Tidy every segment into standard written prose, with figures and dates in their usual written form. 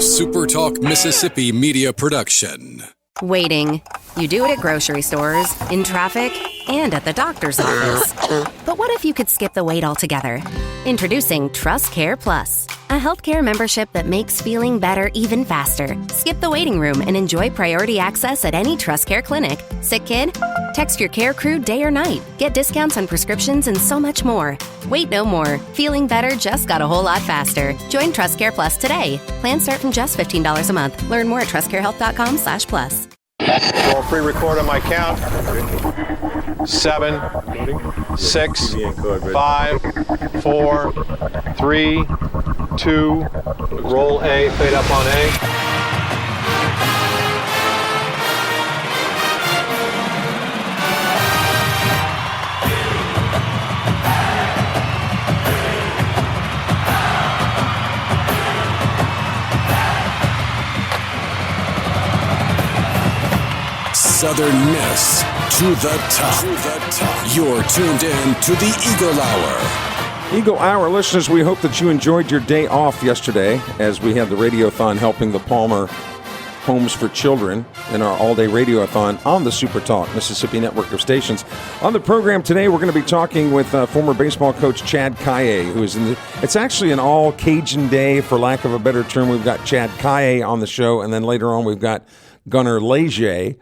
SuperTalk Mississippi media production. Waiting. You do it at grocery stores, in traffic, and at the doctor's office. But what if you could skip the wait altogether? Introducing Trust Care Plus, a healthcare membership that makes feeling better even faster. Skip the waiting room and enjoy priority access at any Trust Care clinic. Sick kid? Text your care crew day or night. Get discounts on prescriptions and so much more. Wait no more. Feeling better just got a whole lot faster. Join Trust Care Plus today. Plans start from just $15 a month. Learn more at trustcarehealth.com/plus. Roll pre-record on my count. 7, 6, 5, 4, 3, 2. Roll A, fade up on A. Southern Miss to the top. You're tuned in to the Eagle Hour. Eagle Hour listeners, we hope that you enjoyed your day off yesterday as we had the Radiothon helping the Palmer Homes for Children in our all-day Radiothon on the SuperTalk Mississippi network of stations. On the program today, we're going to be talking with former baseball coach Chad Caillet, who is it's actually an all-Cajun day, for lack of a better term. We've got Chad Caillet on the show, and then later on we've got Gunnar Leger.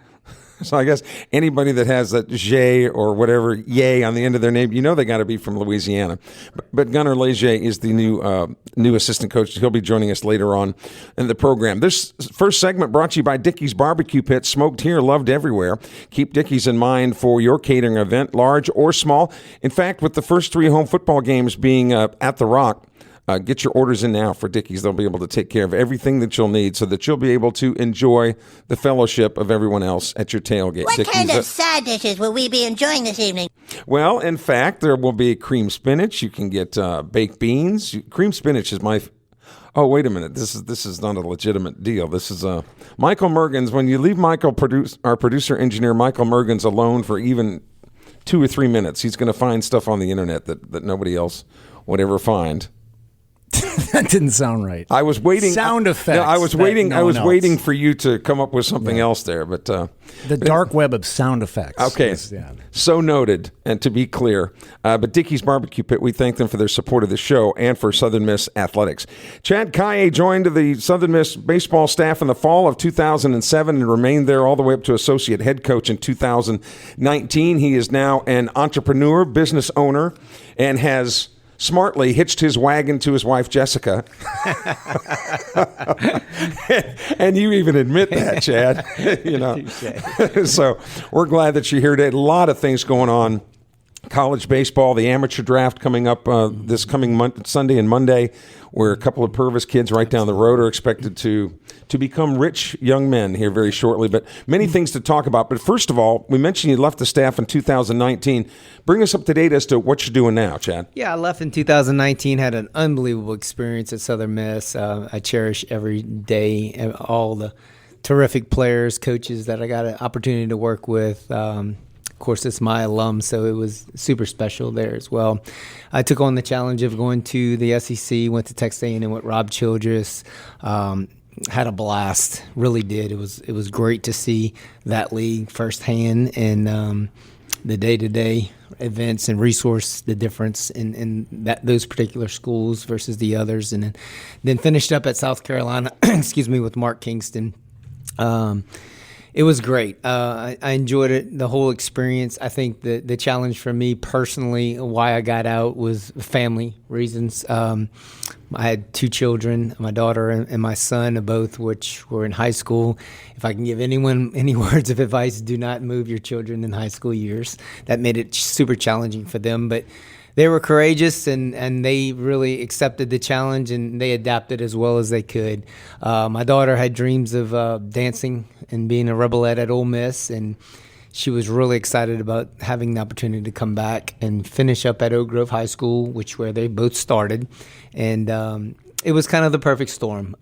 So I guess anybody that has that J or whatever, yay, on the end of their name, you know they got to be from Louisiana. But Gunnar Leger is the new assistant coach. He'll be joining us later on in the program. This first segment brought to you by Dickey's Barbecue Pit. Smoked here, loved everywhere. Keep Dickey's in mind for your catering event, large or small. In fact, with the first 3 home football games being at the Rock, get your orders in now for Dickey's. They'll be able to take care of everything that you'll need so that you'll be able to enjoy the fellowship of everyone else at your tailgate. What Dickey's, kind of side dishes will we be enjoying this evening? Well, in fact, there will be cream spinach. You can get baked beans. Cream spinach is my... Oh, wait a minute. This is not a legitimate deal. This is Michael Mergens. When you leave our producer-engineer Michael Mergens alone for even 2 or 3 minutes, he's going to find stuff on the internet that nobody else would ever find. That didn't sound right. I was waiting. Sound effects. No, I was waiting. I was waiting for you to come up with something else there, but the dark web of sound effects. Okay, so noted. And to be clear, but Dickey's Barbecue Pit, we thank them for their support of the show and for Southern Miss athletics. Chad Caillet joined the Southern Miss baseball staff in the fall of 2007 and remained there all the way up to associate head coach in 2019. He is now an entrepreneur, business owner, and has smartly hitched his wagon to his wife, Jessica. And you even admit that, Chad. You know. So we're glad that you're here today. A lot of things going on. College baseball, the amateur draft coming up this coming Sunday and Monday, where a couple of Purvis kids right down the road are expected to become rich young men here very shortly. But many things to talk about. But first of all, we mentioned you left the staff in 2019. Bring us up to date as to what you're doing now, Chad. Yeah, I left in 2019, had an unbelievable experience at Southern Miss. I cherish every day, all the terrific players, coaches that I got an opportunity to work with. Of course, it's my alum, so it was super special there as well. I took on the challenge of going to the SEC, went to Texas A&M with Rob Childress, had a blast, really did. It was great to see that league firsthand and the day-to-day events and resource the difference in those particular schools versus the others. And then finished up at South Carolina, with Mark Kingston. It was great. I enjoyed it, the whole experience. I think the challenge for me personally, why I got out, was family reasons. I had 2 children, my daughter and my son, both which were in high school. If I can give anyone any words of advice, do not move your children in high school years. That made it super challenging for them. But they were courageous and they really accepted the challenge and they adapted as well as they could. My daughter had dreams of dancing and being a rebelette at Ole Miss, and she was really excited about having the opportunity to come back and finish up at Oak Grove High School, where they both started. And it was kind of the perfect storm.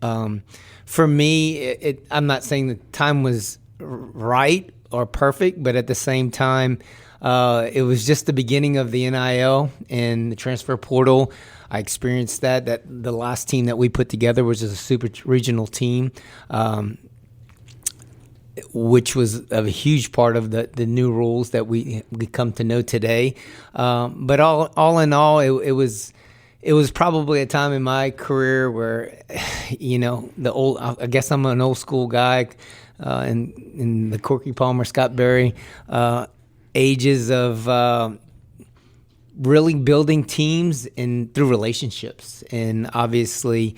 For me, I'm not saying the time was right or perfect, but at the same time, it was just the beginning of the NIL and the transfer portal. I experienced that the last team that we put together was a super regional team, which was a huge part of the new rules that we come to know today. But all in all, it was probably a time in my career where, I guess I'm an old school guy, in the Corky Palmer, Scott Berry ages of really building teams and through relationships. And obviously,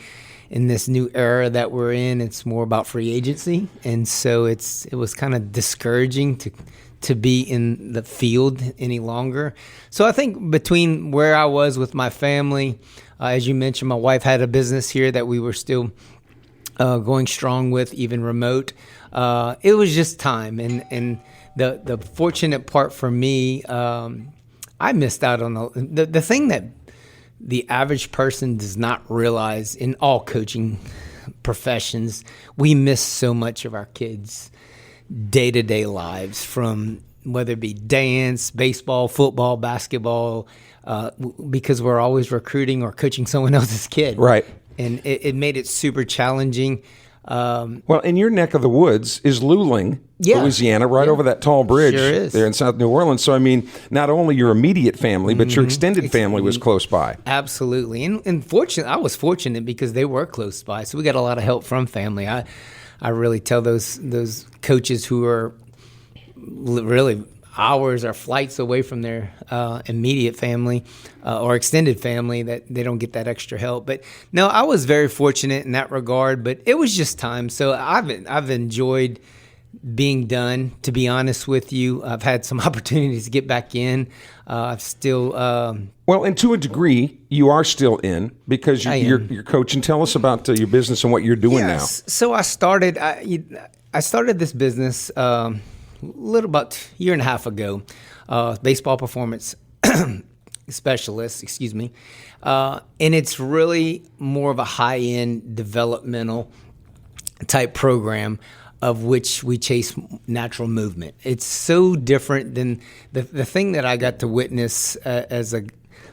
in this new era that we're in, it's more about free agency, and so it was kind of discouraging to be in the field any longer. So I think between where I was with my family, as you mentioned, my wife had a business here that we were still going strong with, even remote. It was just time, and the fortunate part for me, I missed out on the thing that the average person does not realize in all coaching professions. We miss so much of our kids' day-to-day lives, from whether it be dance, baseball, football, basketball, because we're always recruiting or coaching someone else's kid. Right. And it made it super challenging. Well, in your neck of the woods is Luling, Louisiana, right over that tall bridge there in South New Orleans. So, I mean, not only your immediate family, but your extended family was close by. Absolutely. And I was fortunate because they were close by. So we got a lot of help from family. I really tell those coaches who are really hours or flights away from their immediate family or extended family that they don't get that extra help. But no, I was very fortunate in that regard, but it was just time. So I've enjoyed being done, to be honest with you. I've had some opportunities to get back in. I've still... well, and to a degree, you are still in because you're coaching. Tell us about your business and what you're doing now. So I started this business about a year and a half ago, baseball performance specialist, and it's really more of a high-end developmental type program of which we chase natural movement. It's so different than the thing that I got to witness as a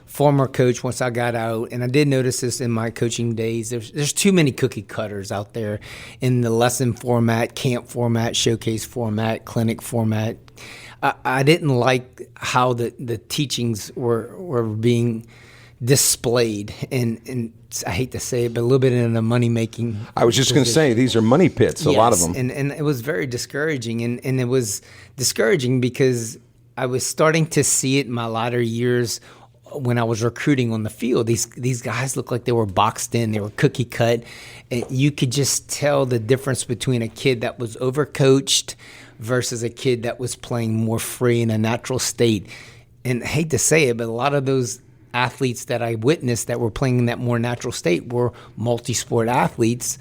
former coach once I got out, and I did notice this in my coaching days. There's too many cookie cutters out there in the lesson format, camp format, showcase format, clinic format. I didn't like how the teachings were being displayed, and I hate to say it, but a little bit in a money-making I was just going to say, these are money pits, a lot of them. And it was very discouraging, and it was discouraging because I was starting to see it in my latter years when I was recruiting on the field. These guys looked like they were boxed in, they were cookie cut, and you could just tell the difference between a kid that was overcoached versus a kid that was playing more free in a natural state. And I hate to say it, but a lot of those athletes that I witnessed that were playing in that more natural state were multi-sport athletes.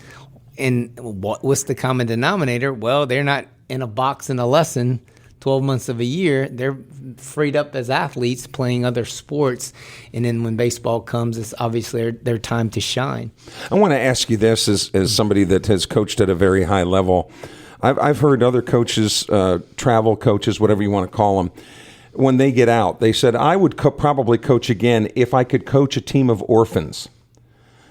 And what's the common denominator? Well, they're not in a box in a lesson 12 months of a year. They're freed up as athletes playing other sports. And then when baseball comes, it's obviously their time to shine. I want to ask you this as somebody that has coached at a very high level. I've heard other coaches, travel coaches, whatever you want to call them, when they get out, they said, I would probably coach again if I could coach a team of orphans.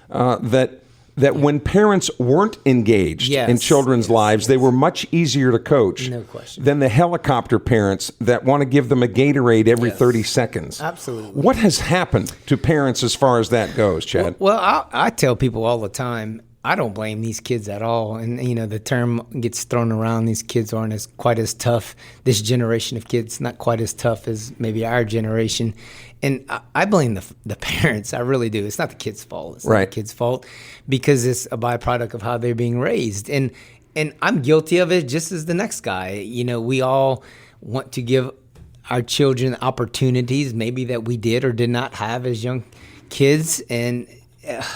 That when parents weren't engaged in children's lives, they were much easier to coach than the helicopter parents that want to give them a Gatorade every 30 seconds. Absolutely. What has happened to parents as far as that goes, Chad? Well, I tell people all the time, I don't blame these kids at all. And, the term gets thrown around, these kids aren't quite as tough. This generation of kids, not quite as tough as maybe our generation. And I blame the parents. I really do. It's not the kids' fault. It's not the kids' fault because it's a byproduct of how they're being raised. And I'm guilty of it just as the next guy. We all want to give our children opportunities maybe that we did or did not have as young kids. And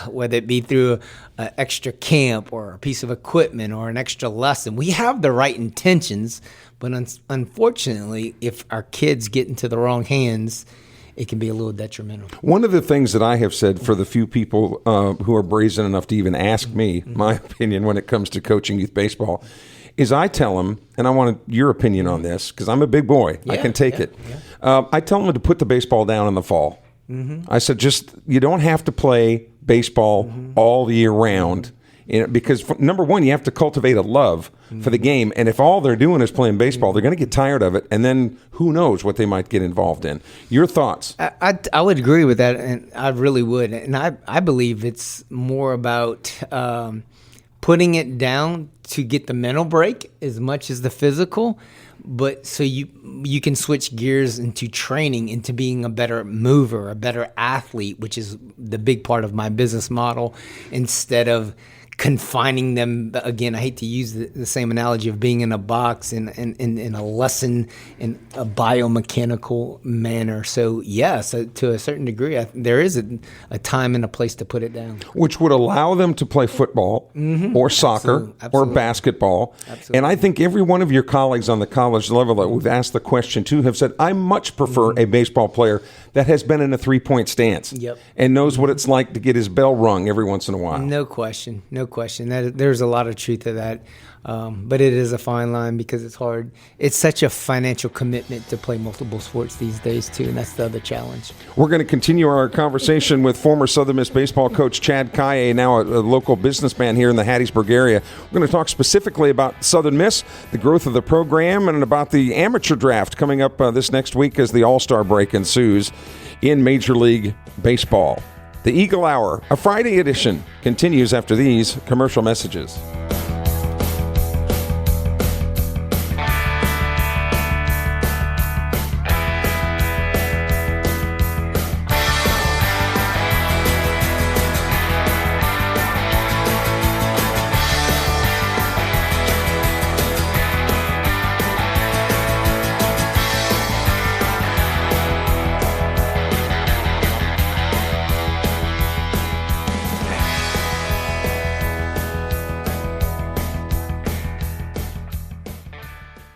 whether it be through an extra camp or a piece of equipment or an extra lesson. We have the right intentions, but unfortunately, if our kids get into the wrong hands, it can be a little detrimental. One of the things that I have said for the few people who are brazen enough to even ask me my opinion when it comes to coaching youth baseball is I tell them, and I want your opinion on this because I'm a big boy. I can take it. I tell them to put the baseball down in the fall. I said, you don't have to play baseball all year round. Because number one, you have to cultivate a love for the game. And if all they're doing is playing baseball, they're going to get tired of it. And then who knows what they might get involved in. Your thoughts? I would agree with that, and I really would. And I believe it's more about putting it down to get the mental break as much as the physical. But so you can switch gears into training, into being a better mover, a better athlete, which is the big part of my business model, instead of confining them. Again, I hate to use the same analogy of being in a box in a lesson in a biomechanical manner. So yes, to a certain degree, there is a time and a place to put it down. Which would allow them to play football or soccer or basketball. Absolutely. And I think every one of your colleagues on the college level that we've asked the question to have said, I much prefer a baseball player that has been in a three-point stance and knows what it's like to get his bell rung every once in a while. No question. There's a lot of truth to that. But it is a fine line because it's hard. It's such a financial commitment to play multiple sports these days, too, and that's the other challenge. We're going to continue our conversation with former Southern Miss baseball coach Chad Caillet, now a local businessman here in the Hattiesburg area. We're going to talk specifically about Southern Miss, the growth of the program, and about the amateur draft coming up this next week as the All-Star break ensues in Major League Baseball. The Eagle Hour, a Friday edition, continues after these commercial messages.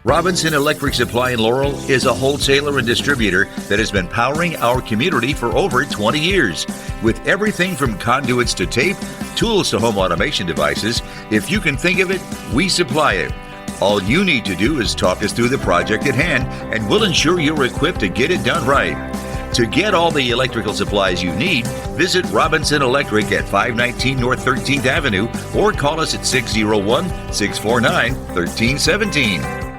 Robinson Electric Supply in Laurel is a wholesaler and distributor that has been powering our community for over 20 years. With everything from conduits to tape, tools to home automation devices, if you can think of it, we supply it. All you need to do is talk us through the project at hand, and we'll ensure you're equipped to get it done right. To get all the electrical supplies you need, visit Robinson Electric at 519 North 13th Avenue or call us at 601-649-1317.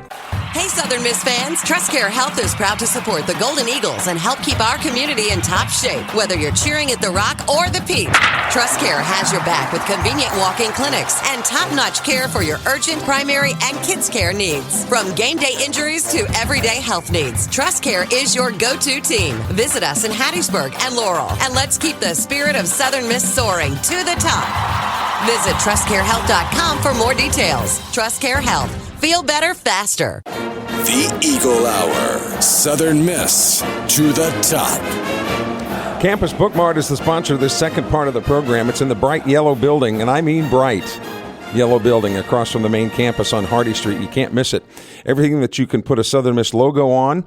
Hey, Southern Miss fans, TrustCare Health is proud to support the Golden Eagles and help keep our community in top shape, whether you're cheering at the Rock or the Peak. TrustCare has your back with convenient walk-in clinics and top-notch care for your urgent, primary, and kids' care needs. From game day injuries to everyday health needs, TrustCare is your go-to team. Visit us in Hattiesburg and Laurel, and let's keep the spirit of Southern Miss soaring to the top. Visit TrustCareHealth.com for more details. TrustCare Health. Feel better faster. The Eagle Hour. Southern Miss to the top. Campus Book Mart is the sponsor of this second part of the program. It's in the bright yellow building, and I mean bright yellow building across from the main campus on Hardy Street. You can't miss it. Everything that you can put a Southern Miss logo on,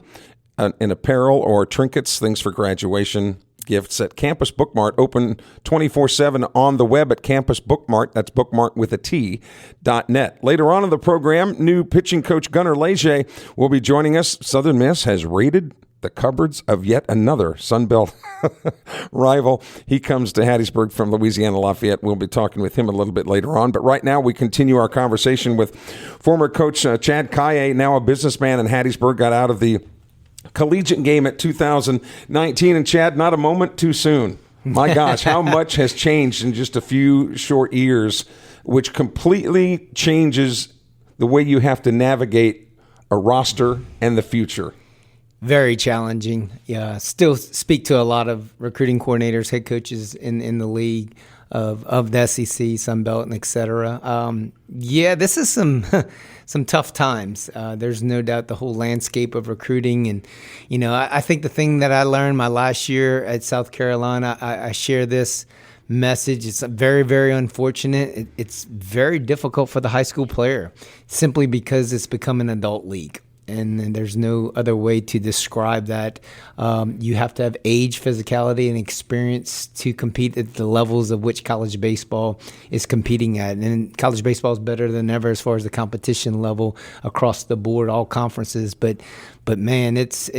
in apparel or trinkets, things for graduation, gifts at Campus Book Mart, open 24/7 on the web at Campus Book Mart. That's bookmart with a T.net. Later on in the program, new pitching coach Gunnar Leger will be joining us. Southern Miss has raided the cupboards of yet another Sunbelt rival. He comes to Hattiesburg from Louisiana Lafayette. We'll be talking with him a little bit later on. But right now, we continue our conversation with former coach Chad Caillet, now a businessman in Hattiesburg, got out of the collegiate game at 2019. And Chad, not a moment too soon. My gosh, how much has changed in just a few short years, which completely changes the way you have to navigate a roster and the future. Very challenging. Yeah, still speak to a lot of recruiting coordinators, head coaches in the league of the SEC, Sunbelt, and et cetera. This is some tough times. There's no doubt the whole landscape of recruiting. And, I think the thing that I learned my last year at South Carolina, I share this message. It's very, very unfortunate. It's very difficult for the high school player simply because it's become an adult league. and there's no other way to describe that. You have to have age, physicality, and experience to compete at the levels of which college baseball is competing at. And college baseball is better than ever as far as the competition level across the board, all conferences. But man, it's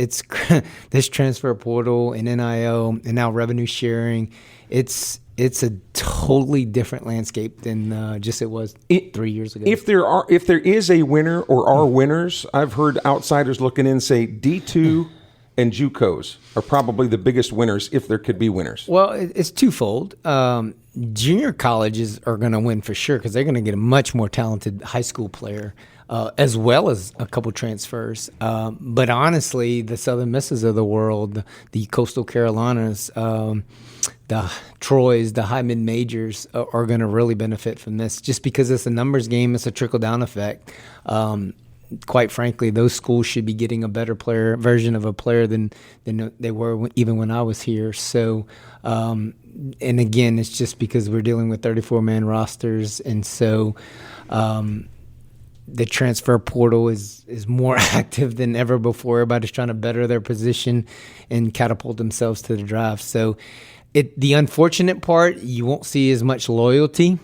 this transfer portal and NIL and now revenue sharing. It's a totally different landscape than just it was 3 years ago. If there is a winner or are winners, I've heard outsiders looking in say D2 and JUCOs are probably the biggest winners if there could be winners. Well, it's twofold. Junior colleges are going to win for sure because they're going to get a much more talented high school player, as well as a couple transfers. But honestly, the Southern Misses of the world, the Coastal Carolinas, the Troys, the high mid-majors are going to really benefit from this just because it's a numbers game. It's a trickle-down effect. Quite frankly, those schools should be getting a better version of a player than they were even when I was here. So, and again, it's just because we're dealing with 34-man rosters. And so the transfer portal is more active than ever before. Everybody's trying to better their position and catapult themselves to the draft. So the unfortunate part, you won't see as much loyalty.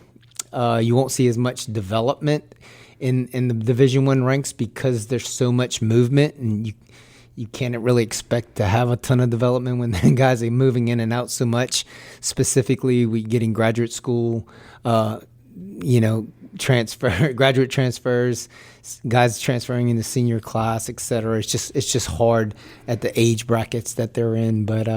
You won't see as much development in the Division I ranks because there's so much movement, and you can't really expect to have a ton of development when the guys are moving in and out so much. Specifically, we getting graduate school, graduate transfers, guys transferring in the senior class, et cetera. It's just hard at the age brackets that they're in, but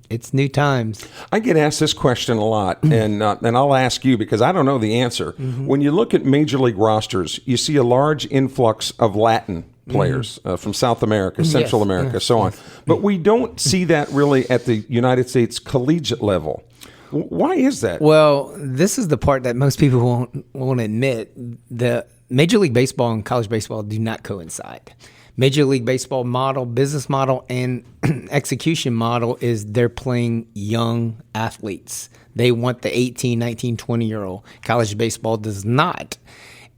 it's new times. I get asked this question a lot, and I'll ask you because I don't know the answer. Mm-hmm. When you look at major league rosters, you see a large influx of Latin players from South America, Central America, so on. But we don't see that really at the United States collegiate level. Why is that? Well, this is the part that most people won't admit. The Major League Baseball and college baseball do not coincide. Major League Baseball model, business model, and execution model is they're playing young athletes. They want the 18, 19, 20-year-old. College baseball does not.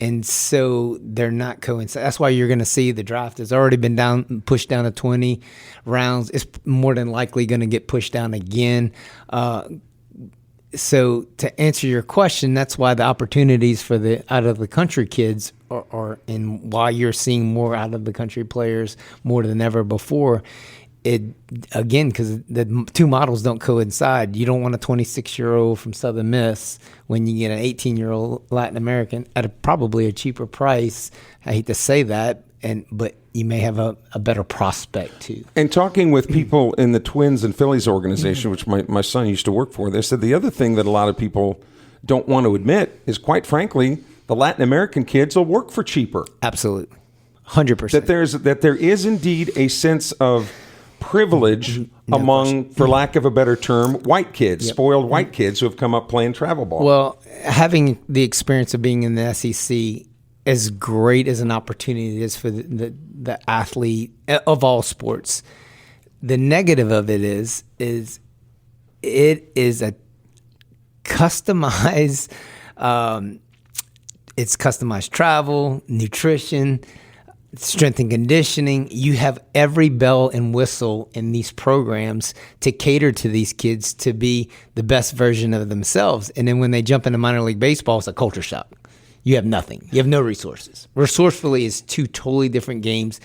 And so they're not coinciding. That's why you're going to see the draft has already been pushed down to 20 rounds. It's more than likely going to get pushed down again. So to answer your question, that's why the opportunities for the out-of-the-country kids are and why you're seeing more out-of-the-country players more than ever before. Again, because the two models don't coincide. You don't want a 26-year-old from Southern Miss when you get an 18-year-old Latin American at probably a cheaper price. I hate to say that, but you may have a better prospect too. And talking with people in the Twins and Phillies organization, which my son used to work for, they said the other thing that a lot of people don't want to admit is, quite frankly, the Latin American kids will work for cheaper. Absolutely, 100%. That there is indeed a sense of privilege among, for lack of a better term, white kids, spoiled white kids who have come up playing travel ball. Well, having the experience of being in the SEC, as great as an opportunity it is for the athlete of all sports, the negative of it is it is a customized, it's customized travel, nutrition, strength and conditioning. You have every bell and whistle in these programs to cater to these kids to be the best version of themselves. And then when they jump into minor league baseball, it's a culture shock. You have nothing. You have no resources. Resourcefully is two totally different games.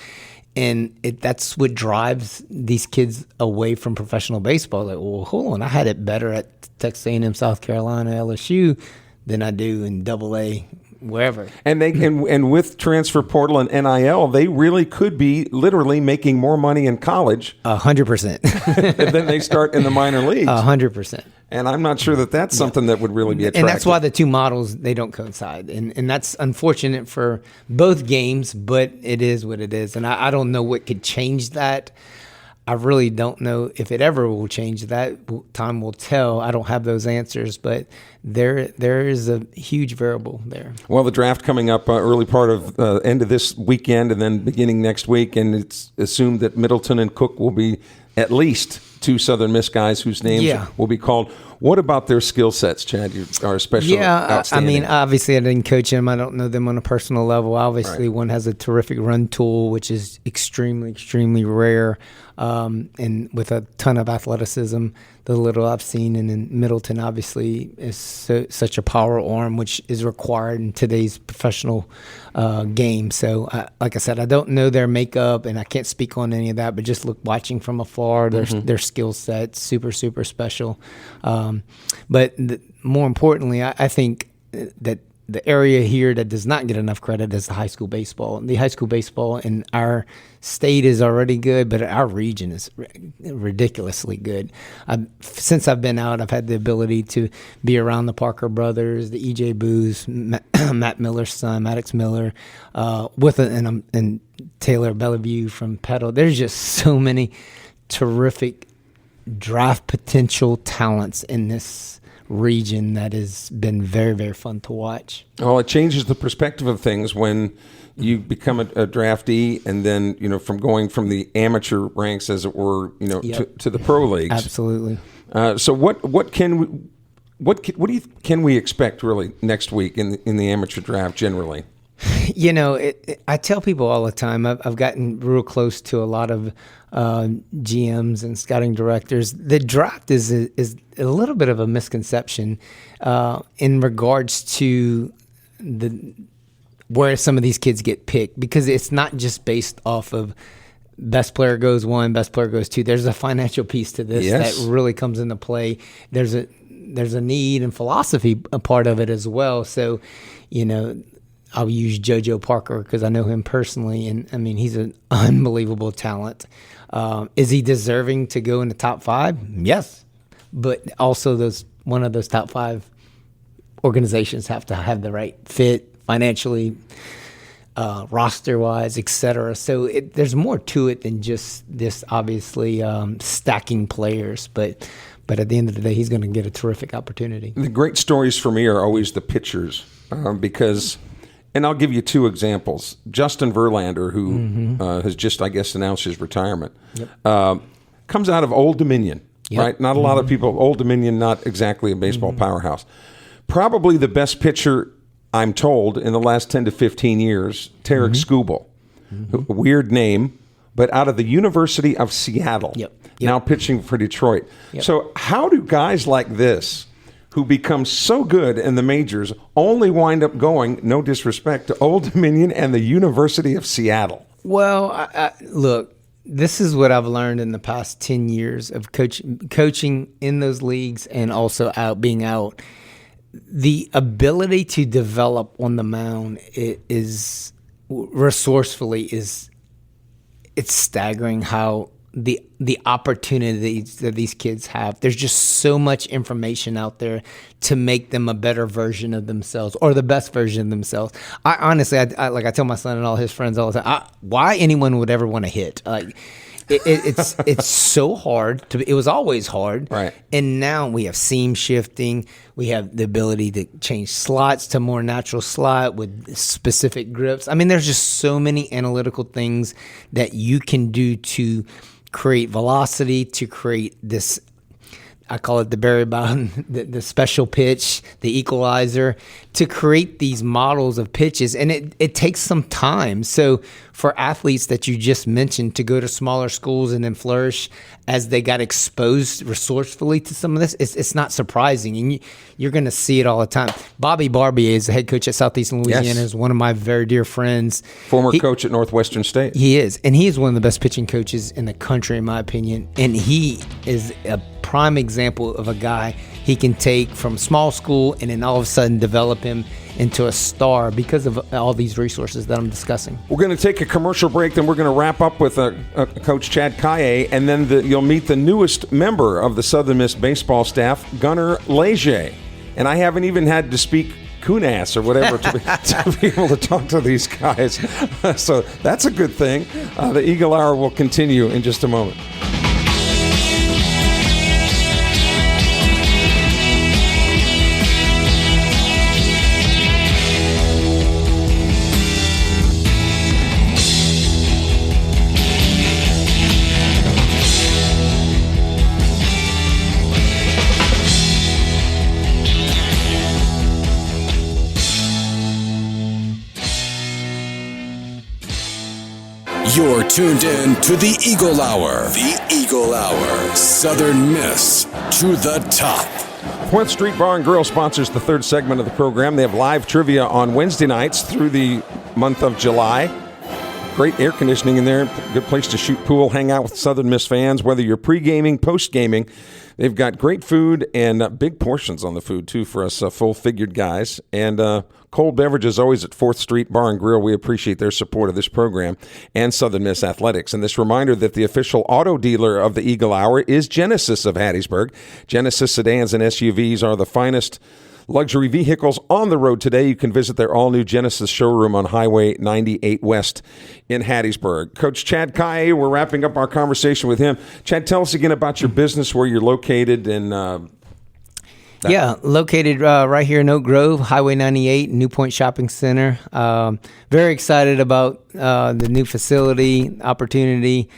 And that's what drives these kids away from professional baseball. Like, well, hold on, I had it better at Texas A&M, South Carolina, LSU than I do in AA, wherever. And they and with transfer portal and NIL, they really could be literally making more money in college. 100%. Than they start in the minor leagues. 100%. And I'm not sure that that's something that would really be attractive. And that's why the two models, they don't coincide. And that's unfortunate for both games, but it is what it is. And I don't know what could change that. I really don't know if it ever will change that. Time will tell. I don't have those answers, but there is a huge variable there. Well, the draft coming up early part of end of this weekend and then beginning next week, and it's assumed that Middleton and Cook will be at least two Southern Miss guys whose names will be called. What about their skill sets, Chad? You are especially outstanding. I mean, obviously I didn't coach them. I don't know them on a personal level. Obviously, one has a terrific run tool, which is extremely, extremely rare, and with a ton of athleticism. The little I've seen, and then Middleton obviously is such a power arm, which is required in today's professional game. So, like I said, I don't know their makeup, and I can't speak on any of that. But just watching from afar, their skill set super, super special. But more importantly, I think that the area here that does not get enough credit is the high school baseball. The high school baseball in our state is already good, but our region is ridiculously good. Since I've been out, I've had the ability to be around the Parker brothers, the E.J. Booths, Matt Miller's son, Maddox Miller, and Taylor Bellevue from Petal. There's just so many terrific draft potential talents in this region that has been very, very fun to watch. Well, it changes the perspective of things when you become a draftee, and then from going from the amateur ranks, as it were, to the pro leagues. Absolutely. So what can we expect really next week in the amateur draft generally? I tell people all the time, I've gotten real close to a lot of GMs and scouting directors. The draft is a little bit of a misconception in regards to where some of these kids get picked, because it's not just based off of best player goes 1, best player goes 2. There's a financial piece to this that really comes into play. There's a need and philosophy a part of it as well. So, I'll use JoJo Parker because I know him personally, and I mean, he's an unbelievable talent. Is he deserving to go in the top 5? Yes, but also one of those top 5 organizations have to have the right fit financially, roster-wise, etc. So there's more to it than just this, obviously, stacking players, but at the end of the day, he's going to get a terrific opportunity. The great stories for me are always the pitchers because. And I'll give you 2 examples. Justin Verlander, who has just, I guess, announced his retirement, comes out of Old Dominion, right? Not a lot of people. Old Dominion, not exactly a baseball powerhouse. Probably the best pitcher, I'm told, in the last 10 to 15 years, Tarek Skubal. A weird name, but out of the University of Seattle, now pitching for Detroit. So how do guys like this, who become so good in the majors, only wind up going, no disrespect, to Old Dominion and the University of Seattle? Well, look, this is what I've learned in the past 10 years of coaching in those leagues and also being out. The ability to develop on the mound is resourcefully it's staggering how the opportunities that these kids have. There's just so much information out there to make them a better version of themselves or the best version of themselves. I honestly, I tell my son and all his friends all the time, why anyone would ever want to hit? Like, it's so hard. It was always hard. Right. And now we have seam shifting. We have the ability to change slots to more natural slot with specific grips. I mean, there's just so many analytical things that you can do to create velocity, to create this, I call it the Barry Bonds, the special pitch, the equalizer, to create these models of pitches. And it takes some time. So for athletes that you just mentioned to go to smaller schools and then flourish as they got exposed resourcefully to some of this, it's not surprising. And you're going to see it all the time. Bobby Barbier is the head coach at Southeastern Louisiana, is one of my very dear friends. Former coach at Northwestern State. He is. And he is one of the best pitching coaches in the country, in my opinion. And he is a prime example of a guy he can take from small school and then all of a sudden develop him into a star because of all these resources that I'm discussing. We're going to take a commercial break, then we're going to wrap up with Coach Chad Caillet, and then you'll meet the newest member of the Southern Miss baseball staff, Gunnar Leger. And I haven't even had to speak Kunas or whatever to be able to talk to these guys. So that's a good thing. The Eagle Hour will continue in just a moment. You're tuned in to the Eagle Hour. The Eagle Hour. Southern Miss to the top. 4th Street Bar and Grill sponsors the third segment of the program. They have live trivia on Wednesday nights through the month of July. Great air conditioning in there. Good place to shoot pool, hang out with Southern Miss fans, whether you're pre-gaming, post-gaming. They've got great food and big portions on the food, too, for us full-figured guys. And cold beverages always at 4th Street Bar and Grill. We appreciate their support of this program and Southern Miss Athletics. And this reminder that the official auto dealer of the Eagle Hour is Genesis of Hattiesburg. Genesis sedans and SUVs are the finest luxury vehicles on the road today. You can visit their all-new Genesis showroom on Highway 98 West in Hattiesburg. Coach Chad Caillet, we're wrapping up our conversation with him. Chad, tell us again about your business, where you're located, and located right here in Oak Grove, Highway 98, New Point Shopping Center. Very excited about the new facility, opportunity,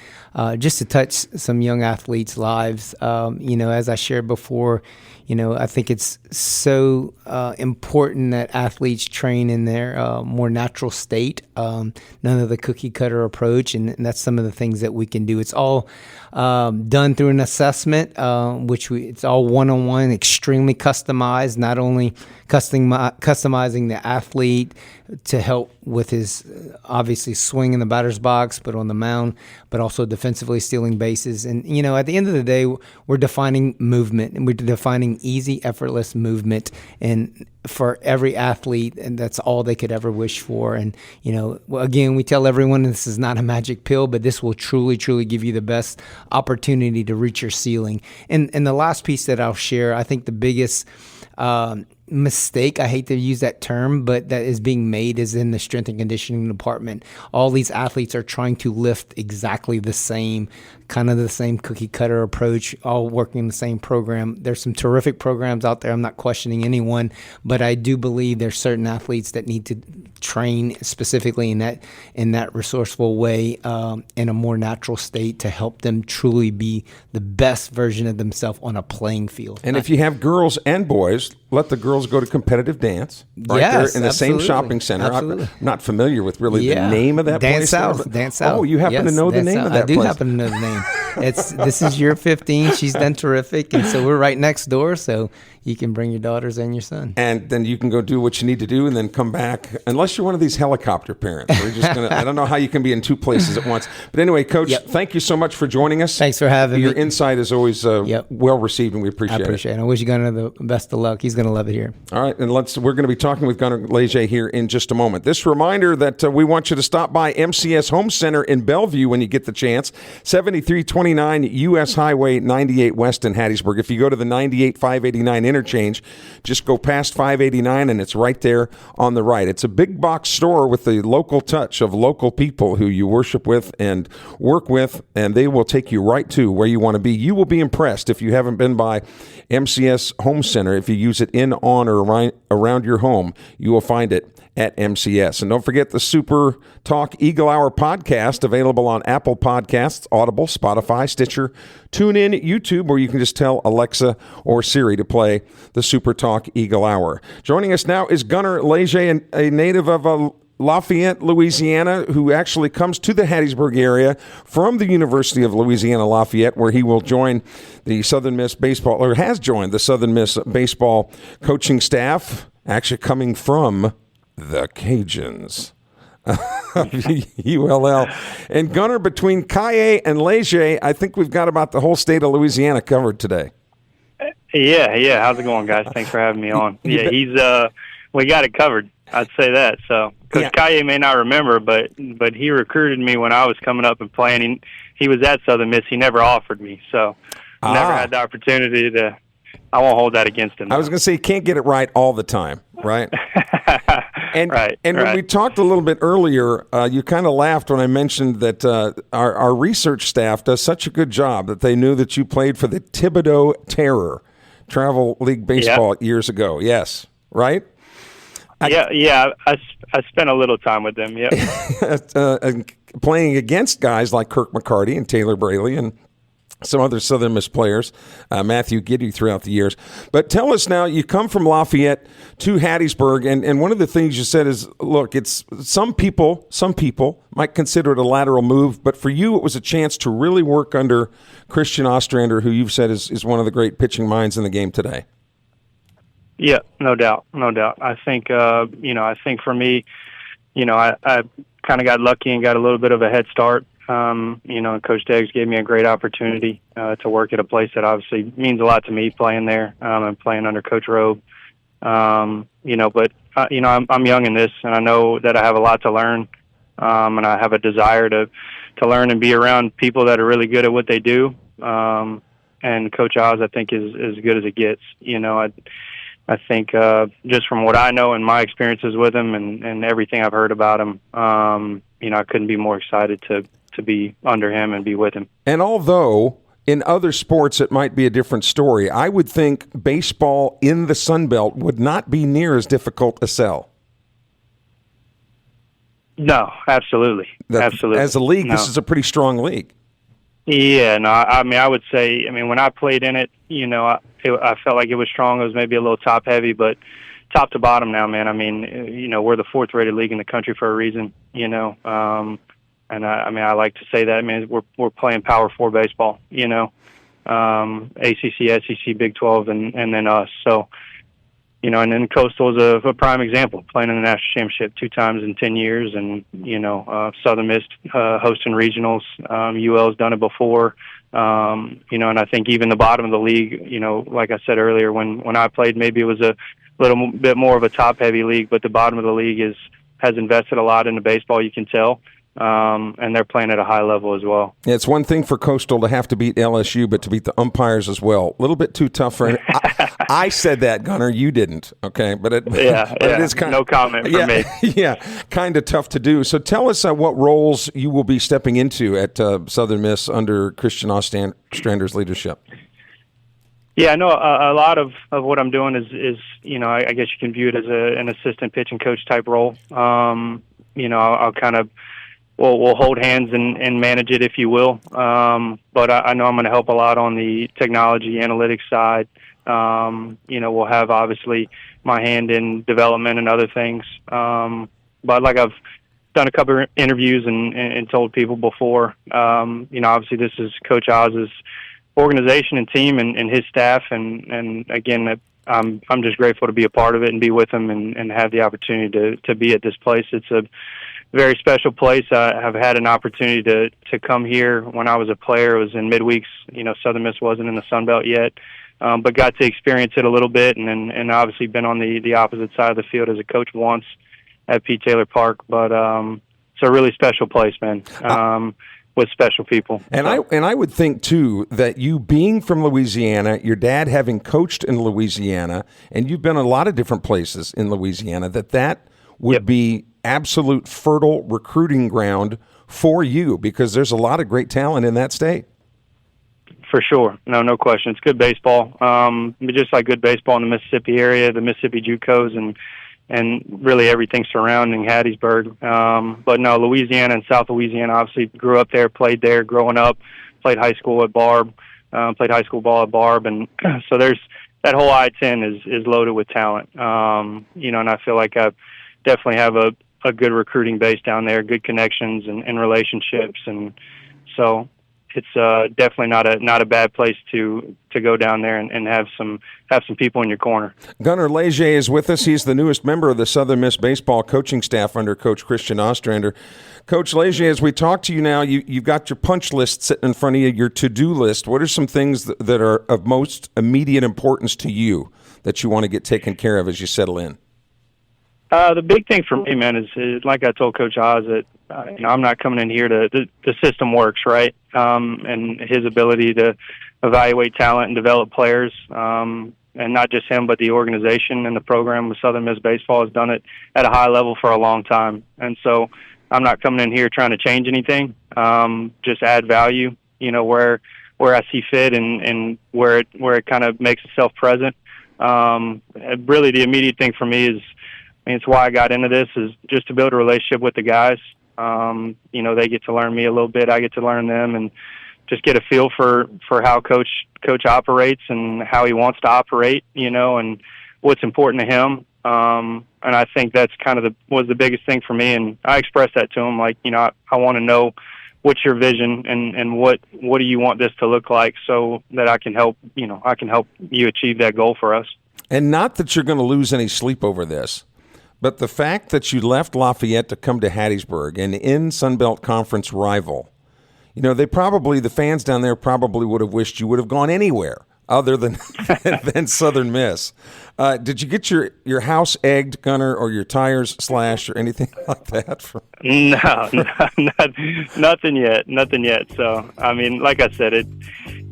just to touch some young athletes' lives. As I shared before, I think it's so important that athletes train in their more natural state, none of the cookie cutter approach, and that's some of the things that we can do. It's all done through an assessment, it's all one-on-one, extremely customized, not only customizing the athlete to help with his obviously swing in the batter's box, but on the mound, but also defensively stealing bases. And, at the end of the day, we're defining movement, and we're defining easy, effortless movement and for every athlete, and that's all they could ever wish for. And, again, we tell everyone this is not a magic pill, but this will truly, truly give you the best opportunity to reach your ceiling. And the last piece that I'll share, I think the biggest mistake, I hate to use that term, but that is being made is in the strength and conditioning department. All these athletes are trying to lift exactly the same, kind of the same cookie cutter approach, all working in the same program. There's some terrific programs out there. I'm not questioning anyone, but I do believe there's certain athletes that need to train specifically in that resourceful way, in a more natural state to help them truly be the best version of themselves on a playing field. And if you have girls and boys, let the girls go to competitive dance right there in the same shopping center. Absolutely. I'm not familiar with really the name of that Dance place. Dance South. Oh, you happen to know the name of that place. I do happen to know the name. This is year 15. She's done terrific, and so we're right next door, so you can bring your daughters and your son. And then you can go do what you need to do and then come back, unless you're one of these helicopter parents. We're just gonna, I don't know how you can be in two places at once. But anyway, Coach, thank you so much for joining us. Thanks for having me. Your insight is always well received, and we appreciate it. I appreciate it. I wish Gunnar the best of luck. He's going to love it here. All right, and we're going to be talking with Gunnar Leger here in just a moment. This reminder that we want you to stop by MCS Home Center in Bellevue when you get the chance, 7329 U.S. Highway 98 West in Hattiesburg. If you go to the 98-589 interchange, just go past 589 and it's right there on the right. It's a big box store with the local touch of local people who you worship with and work with, and they will take you right to where you want to be. You will be impressed if you haven't been by MCS Home Center. If you use it in, on, or around your home, you will find it at MCS. And don't forget the Super Talk Eagle Hour podcast, available on Apple Podcasts, Audible, Spotify, Stitcher, TuneIn, YouTube, or you can just tell Alexa or Siri to play the Super Talk Eagle Hour. Joining us now is Gunnar Leger, a native of Lafayette, Louisiana, who actually comes to the Hattiesburg area from the University of Louisiana Lafayette, where he will join the Southern Miss baseball, or has joined the Southern Miss baseball coaching staff, actually coming from the Cajuns. ULL. And Gunnar, between Caillet and Leger, I think we've got about the whole state of Louisiana covered today. Yeah. How's it going, guys? Thanks for having me on. Yeah, he's we got it covered. I'd say that. So, because Caillet may not remember, but he recruited me when I was coming up and playing. He was at Southern Miss. He never offered me, so never had the opportunity to. I won't hold that against him. I was going to say, you can't get it right all the time, right? And when we talked a little bit earlier, you kind of laughed when I mentioned that our research staff does such a good job that they knew that you played for the Thibodeau Terror, Travel League Baseball years ago. Yes, right? I spent a little time with them, playing against guys like Kirk McCarty and Taylor Braley and some other Southern Miss players, Matthew Giddy throughout the years. But tell us now, you come from Lafayette to Hattiesburg, and one of the things you said is, look, it's some people might consider it a lateral move, but for you it was a chance to really work under Christian Ostrander, who you've said is one of the great pitching minds in the game today. Yeah, no doubt. I think, I think for me, I kind of got lucky and got a little bit of a head start. Coach Deggs gave me a great opportunity to work at a place that obviously means a lot to me, playing there and playing under Coach Robe. I'm young in this, and I know that I have a lot to learn, and I have a desire to learn and be around people that are really good at what they do. And Coach Oz, I think, is as good as it gets. I think just from what I know and my experiences with him and everything I've heard about him, I couldn't be more excited to be under him and be with him. And although in other sports it might be a different story, I would think baseball in the Sun Belt would not be near as difficult to sell. No, absolutely. Absolutely. As a league, This is a pretty strong league. Yeah, no, I would say, when I played in it, I felt like it was strong. It was maybe a little top heavy, but top to bottom now, man. We're the 4th rated league in the country for a reason, and I like to say that, we're playing Power 4 baseball, ACC, SEC, Big 12, and then us. So, and then Coastal is a prime example, playing in the national championship 2 times in 10 years, and, Southern Miss hosting regionals. UL's done it before, and I think even the bottom of the league, like I said earlier, when I played, maybe it was a little bit more of a top-heavy league, but the bottom of the league has invested a lot into baseball, you can tell. And they're playing at a high level as well. Yeah, it's one thing for Coastal to have to beat LSU, but to beat the umpires as well, a little bit too tough for. I said that, Gunner. You didn't. Okay, but it is kind of no comment from me. Yeah, kind of tough to do. So tell us what roles you will be stepping into at Southern Miss under Christian Ostrander's leadership. Yeah, I know a lot of what I'm doing is I guess you can view it as an assistant pitching coach type role. I'll kind of. We'll hold hands and manage it, if you will. But I know I'm going to help a lot on the technology analytics side. We'll have obviously my hand in development and other things. But like I've done a couple of interviews and told people before, obviously this is Coach Oz's organization and team and his staff. And again, I'm just grateful to be a part of it and be with them and have the opportunity to be at this place. It's a very special place. I have had an opportunity to come here when I was a player. It was in midweeks. Southern Miss wasn't in the Sun Belt yet, but got to experience it a little bit, and obviously been on the opposite side of the field as a coach once at Pete Taylor Park. But it's a really special place, man, with special people. And I would think too that you being from Louisiana, your dad having coached in Louisiana, and you've been a lot of different places in Louisiana, that would be absolute fertile recruiting ground for you, because there's a lot of great talent in that state. For sure. No question. It's good baseball. Just like good baseball in the Mississippi area, the Mississippi JUCOs and really everything surrounding Hattiesburg. But no, Louisiana and South Louisiana, obviously grew up there, played there growing up, played high school at Barb, played high school ball at Barb. And so there's that whole I-10 is loaded with talent. And I feel like I definitely have a good recruiting base down there, good connections and relationships, and so it's definitely not a bad place to go down there and have some people in your corner. Gunnar Leger is with us. He's the newest member of the Southern Miss baseball coaching staff under Coach Christian Ostrander. Coach Leger, as we talk to you now, you've got your punch list sitting in front of you, your to-do list. What are some things that are of most immediate importance to you that you want to get taken care of as you settle in? The big thing for me, man, is like I told Coach Oz, that I'm not coming in here the system works, right? And his ability to evaluate talent and develop players, and not just him, but the organization and the program with Southern Miss Baseball has done it at a high level for a long time. And so I'm not coming in here trying to change anything, just add value, where I see fit and where it kind of makes itself present. Really the immediate thing for me is, it's why I got into this, is just to build a relationship with the guys. They get to learn me a little bit. I get to learn them. And get a feel for how coach operates and how he wants to operate, and what's important to him. And I think that's kind of was the biggest thing for me. And I expressed that to him, like, I want to know what's your vision and what do you want this to look like so that I can help you achieve that goal for us. And not that you're going to lose any sleep over this, but the fact that you left Lafayette to come to Hattiesburg, an in Sunbelt Conference rival, the fans down there probably would have wished you would have gone anywhere other than than Southern Miss. Did you get your house egged, Gunner, or your tires slashed or anything like that? No, nothing yet. So, I mean, like I said,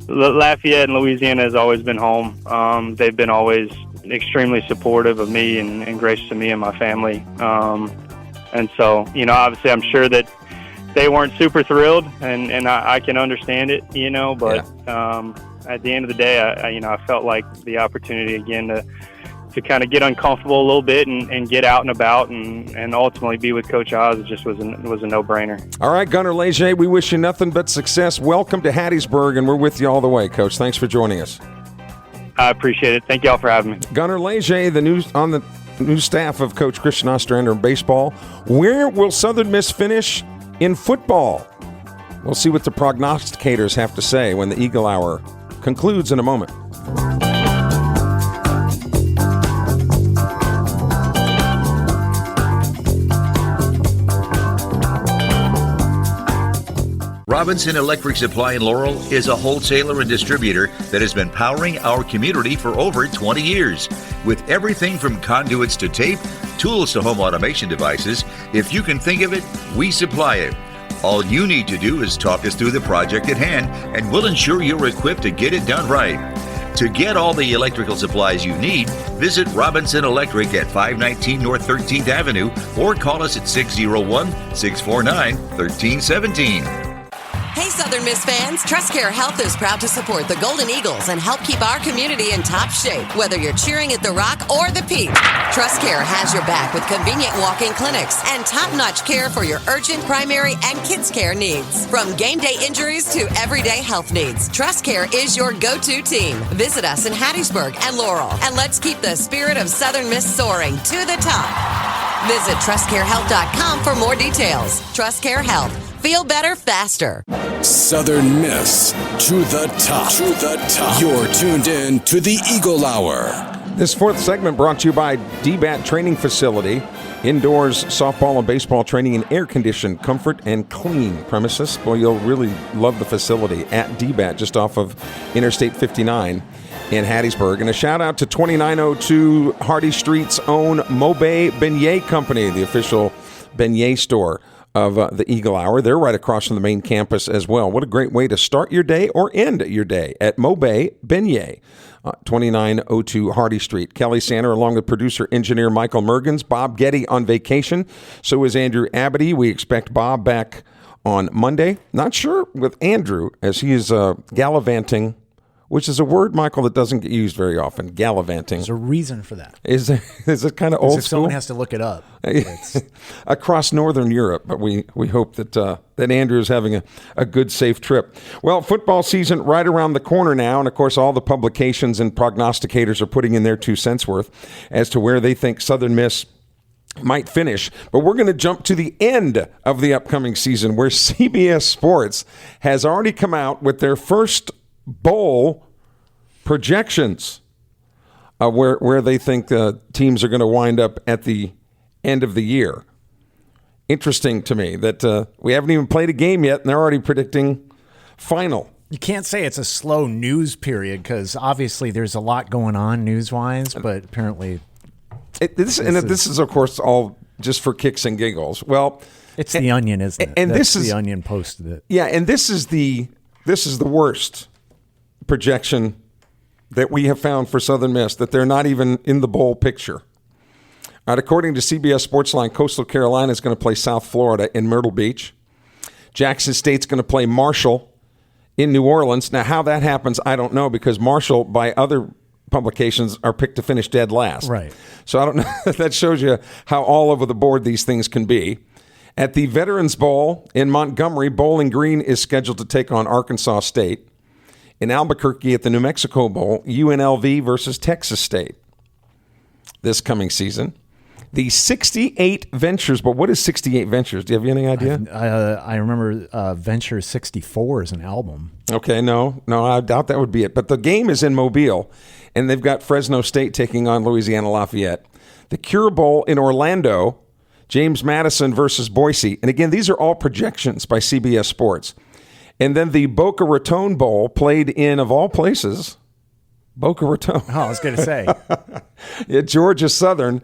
Lafayette and Louisiana has always been home. They've been always extremely supportive of me and gracious to me and my family. And so, obviously I'm sure that they weren't super thrilled, and I can understand it, but at the end of the day, I felt like the opportunity again to kind of get uncomfortable a little bit and get out and about and ultimately be with Coach Oz. It just was a no-brainer. All right, Gunner Leger, we wish you nothing but success. Welcome to Hattiesburg, and we're with you all the way, Coach. Thanks for joining us. I appreciate it. Thank you all for having me. Gunner Leger, on the new staff of Coach Christian Ostrander in baseball. Where will Southern Miss finish in football? We'll see what the prognosticators have to say when the Eagle Hour concludes in a moment. Robinson Electric Supply in Laurel is a wholesaler and distributor that has been powering our community for over 20 years. With everything from conduits to tape, tools to home automation devices, if you can think of it, we supply it. All you need to do is talk us through the project at hand, and we'll ensure you're equipped to get it done right. To get all the electrical supplies you need, visit Robinson Electric at 519 North 13th Avenue or call us at 601-649-1317. Hey, Southern Miss fans, TrustCare Health is proud to support the Golden Eagles and help keep our community in top shape, whether you're cheering at the Rock or the Peak. TrustCare has your back with convenient walk-in clinics and top-notch care for your urgent primary and kids care needs. From game day injuries to everyday health needs, TrustCare is your go-to team. Visit us in Hattiesburg and Laurel, and let's keep the spirit of Southern Miss soaring to the top. Visit TrustCareHealth.com for more details. TrustCare Health. Feel better faster. Southern Miss to the top. To the top. You're tuned in to the Eagle Hour. This fourth segment brought to you by DBAT Training Facility. Indoors softball and baseball training in air-conditioned, comfort, and clean premises. Boy, you'll really love the facility at DBAT, just off of Interstate 59 in Hattiesburg. And a shout-out to 2902 Hardy Street's own Mobay Beignet Company, the official beignet store of the Eagle Hour. They're right across from the main campus as well. What a great way to start your day or end your day at Mobay Beignet, 2902 Hardy Street. Kelly Sander along with producer engineer Michael Mergens. Bob Getty on vacation. So is Andrew Abity. We expect Bob back on Monday. Not sure with Andrew as he is gallivanting, which is a word, Michael, that doesn't get used very often. Gallivanting. There's a reason for that. Is it kind of old if school? Someone has to look it up. Across Northern Europe, but we hope that Andrew is having a good, safe trip. Well, football season right around the corner now, and of course all the publications and prognosticators are putting in their 2 cents worth as to where they think Southern Miss might finish. But we're going to jump to the end of the upcoming season where CBS Sports has already come out with their first bowl projections where they think teams are going to wind up at the end of the year. Interesting to me that we haven't even played a game yet and they're already predicting final. You can't say it's a slow news period because obviously there's a lot going on news-wise, but apparently this is of course all just for kicks and giggles. Well, it's the Onion, isn't it? And this is the Onion posted it. Yeah, and this is the worst projection that we have found for Southern Miss, that they're not even in the bowl picture. All right, according to CBS Sportsline, Coastal Carolina is going to play South Florida in Myrtle Beach. Jackson State's going to play Marshall in New Orleans. Now, how that happens, I don't know, because Marshall, by other publications, are picked to finish dead last. Right. So I don't know. That shows you how all over the board these things can be. At the Veterans Bowl in Montgomery, Bowling Green is scheduled to take on Arkansas State. In Albuquerque at the New Mexico Bowl, UNLV versus Texas State this coming season. The 68 Ventures Bowl. What is 68 Ventures? Do you have any idea? I remember Venture 64 is an album. Okay, no, I doubt that would be it. But the game is in Mobile, and they've got Fresno State taking on Louisiana Lafayette. The Cure Bowl in Orlando, James Madison versus Boise. And again, these are all projections by CBS Sports. And then the Boca Raton Bowl played in, of all places, Boca Raton. Oh, I was going to say. At Georgia Southern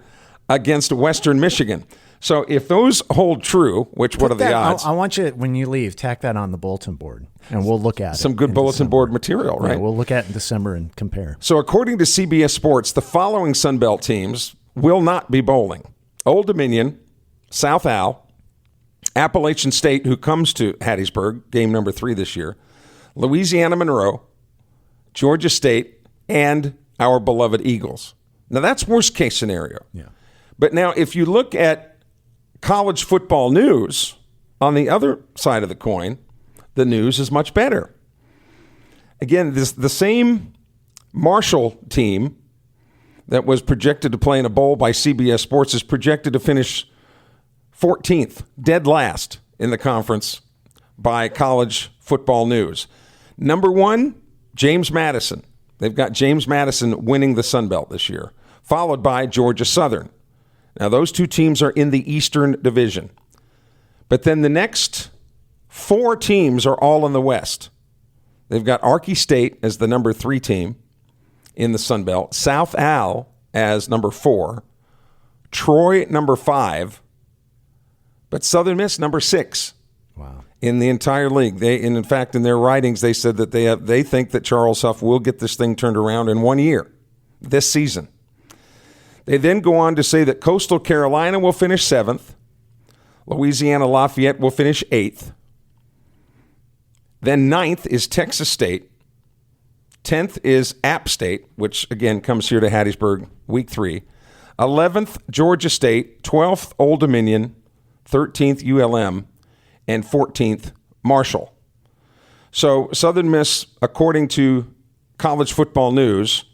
against Western Michigan. So if those hold true, what are the odds? I want you, when you leave, tack that on the bulletin board, and we'll look at some good bulletin board material, right? Yeah, we'll look at it in December and compare. So according to CBS Sports, the following Sun Belt teams will not be bowling. Old Dominion, South Al, Appalachian State, who comes to Hattiesburg, game number 3 this year, Louisiana Monroe, Georgia State, and our beloved Eagles. Now, that's worst case scenario. Yeah. But now, if you look at college football news, on the other side of the coin, the news is much better. Again, the same Marshall team that was projected to play in a bowl by CBS Sports is projected to finish 14th, dead last in the conference by College Football News. Number 1, James Madison. They've got James Madison winning the Sun Belt this year, followed by Georgia Southern. Now, those two teams are in the Eastern Division. But then the next 4 teams are all in the West. They've got Arky State as the number 3 team in the Sun Belt, South Al as number 4, Troy number 5, but Southern Miss number 6. Wow. In the entire league. In fact, in their writings, they said that they think that Charles Huff will get this thing turned around in 1 year, this season. They then go on to say that Coastal Carolina will finish 7th. Louisiana Lafayette will finish 8th. Then 9th is Texas State. 10th is App State, which, again, comes here to Hattiesburg week 3. 11th, Georgia State. 12th, Old Dominion. 13th, ULM. And 14th, Marshall. So Southern Miss, according to College Football News,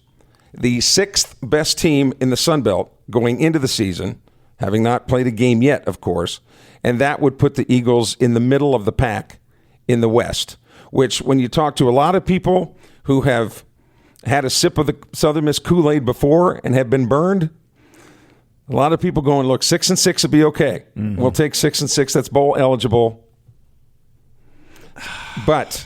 the 6th best team in the Sun Belt going into the season, having not played a game yet, of course, and that would put the Eagles in the middle of the pack in the West, which when you talk to a lot of people who have had a sip of the Southern Miss Kool-Aid before and have been burned, a lot of people going, look, 6-6 would be okay. Mm-hmm. We'll take 6-6. That's bowl eligible. But,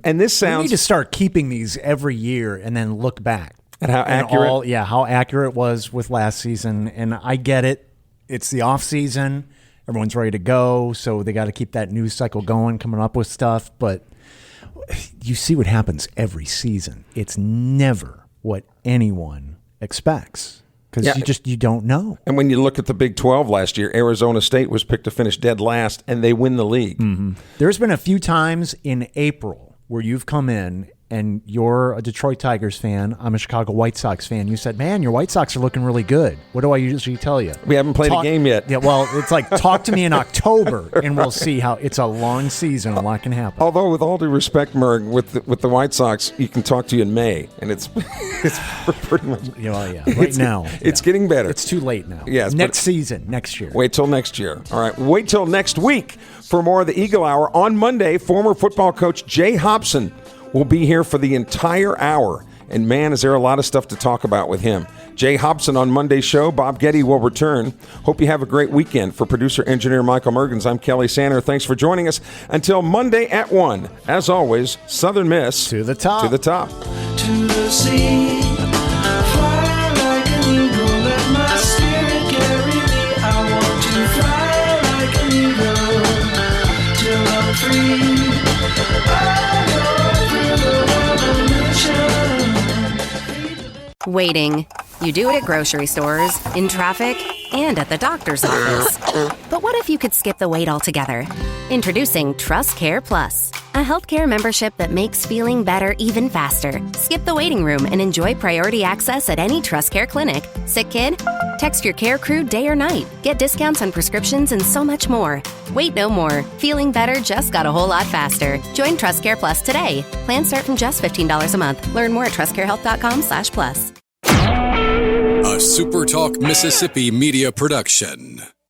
and this sounds... We need to start keeping these every year and then look back. At how accurate? How accurate it was with last season. And I get it. It's the off season. Everyone's ready to go. So they got to keep that news cycle going, coming up with stuff. But you see what happens every season. It's never what anyone expects. Because you don't know. And when you look at the Big 12 last year, Arizona State was picked to finish dead last, and they win the league. Mm-hmm. There's been a few times in April where you've come in and you're a Detroit Tigers fan, I'm a Chicago White Sox fan. You said, man, your White Sox are looking really good. What do I usually tell you? We haven't played a game yet. Yeah, well, it's like, talk to me in October, and we'll see how it's a long season. A lot can happen. Although, with all due respect, Merg, with the White Sox, you can talk to you in May, and it's pretty much... Right now. It's getting better. It's too late now. Yes. Next season, next year. Wait till next year. All right, wait till next week for more of the Eagle Hour. On Monday, former football coach Jay Hobson will be here for the entire hour. And man, is there a lot of stuff to talk about with him. Jay Hobson on Monday's show. Bob Getty will return. Hope you have a great weekend. For producer engineer Michael Mergens, I'm Kelly Sander. Thanks for joining us. Until Monday at 1. As always, Southern Miss to the top. To the top. To the sea. Fly like an eagle. Let my spirit carry me. I want to fly like an eagle till I'm free. Waiting. You do it at grocery stores, in traffic, and at the doctor's office. But what if you could skip the wait altogether? Introducing Trust Care Plus, a A healthcare membership that makes feeling better even faster. Skip the waiting room and enjoy priority access at any TrustCare clinic. Sick kid? Text your care crew day or night. Get discounts on prescriptions and so much more. Wait no more. Feeling better just got a whole lot faster. Join TrustCare Plus today. Plans start from just $15 a month. Learn more at trustcarehealth.com/plus. A SuperTalk Mississippi media production.